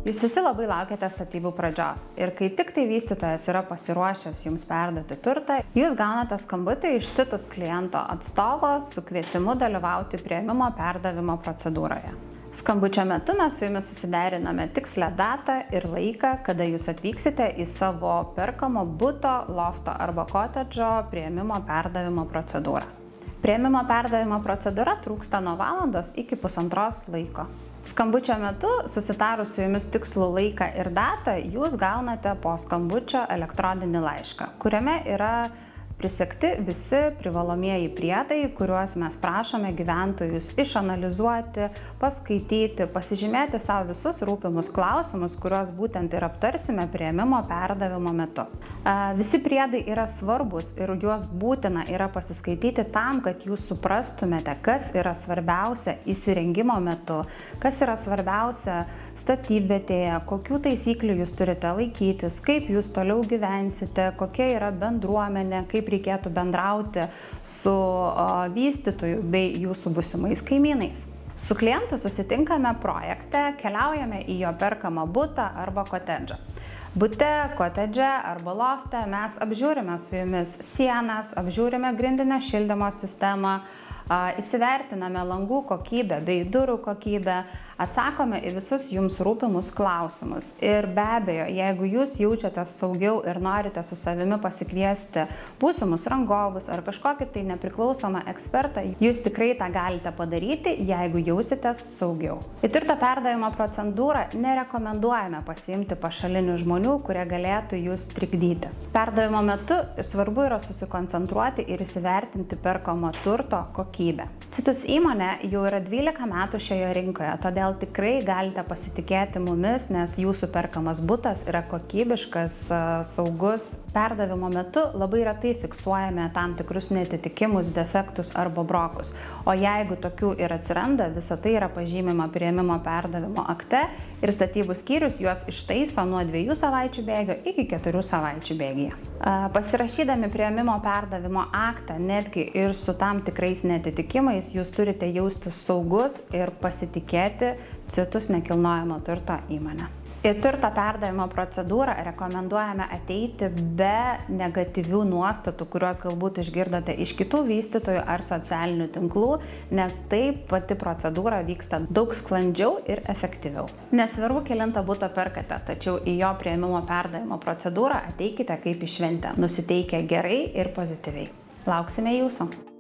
Jūs visi labai laukiate statybų pradžios ir kai tik tai vystytojas yra pasiruošęs jums perduoti turtą, jūs gaunate skambutį iš Citus kliento atstovo su kvietimu dalyvauti priėmimo perdavimo procedūroje. Skambučio metu mes su jumis susideriname tikslę datą ir laiką, kada jūs atvyksite į savo perkamo buto, lofto arba kotedžo priėmimo perdavimo procedūrą. Priėmimo perdavimo procedūra trūksta nuo valandos iki pusantros laiko. Skambučio metu, susitarus su jumis tikslų laiką ir datą, jūs gaunate po skambučio elektroninį laišką, kuriame yra prisegti visi privalomieji priedai, kuriuos mes prašome gyventojus išanalizuoti, paskaityti, pasižymėti savo visus rūpimus klausimus, kuriuos būtent ir aptarsime priėmimo perdavimo metu. Visi priedai yra svarbus ir juos būtina yra pasiskaityti tam, kad jūs suprastumėte, kas yra svarbiausia įsirengimo metu, kas yra svarbiausia statybvietėje, kokių taisyklių jūs turite laikytis, kaip jūs toliau gyvensite, kokia yra bendruomenė, kaip reikėtų bendrauti su vystytoju bei jūsų būsimais kaimynais. Su klientu susitinkame projekte, keliaujame į jo perkamą butą arba kotedžą. Bute, kotedže arba lofte mes apžiūrime su jumis sienas, apžiūrime grindinio šildymo sistemą, įsivertiname langų kokybę bei durų kokybę, atsakome į visus jums rūpimus klausimus. Ir be abejo, jeigu jūs jaučiatės saugiau ir norite su savimi pasikviesti būsimus rangovus ar kažkokį tai nepriklausomą ekspertą, jūs tikrai tą galite padaryti, jeigu jausitės saugiau. Į turto perdavimo procedūrą nerekomenduojame pasiimti pašalinių žmonių, kurie galėtų jūs trikdyti. Perdavimo metu svarbu yra susikoncentruoti ir įsivertinti perkamo turto kokybę. Citus įmonė jau yra 12 metų šioje rinkoje, todėl tikrai galite pasitikėti mumis, nes jūsų perkamas butas yra kokybiškas, saugus. Perdavimo metu labai retai fiksuojame tam tikrus netitikimus, defektus arba brokus. O jeigu tokių ir atsiranda, visa tai yra pažymima priėmimo perdavimo akte ir statybų skyrius juos ištaiso nuo 2 savaičių bėgio iki 4 savaičių bėgyje. Pasirašydami priėmimo perdavimo aktą, netgi ir su tam tikrais netitikimais, jūs turite jaustis saugus ir pasitikėti Citus nekilnojamo turto įmonę. Į turto perdavimo procedūrą rekomenduojame ateiti be negatyvių nuostatų, kuriuos galbūt išgirdote iš kitų vystytojų ar socialinių tinklų, nes taip pati procedūra vyksta daug sklandžiau ir efektyviau. Nesvarbu, kelintą butą perkate, tačiau į jo priėmimo perdavimo procedūrą ateikite kaip į šventę, nusiteikę gerai ir pozityviai. Lauksime jūsų!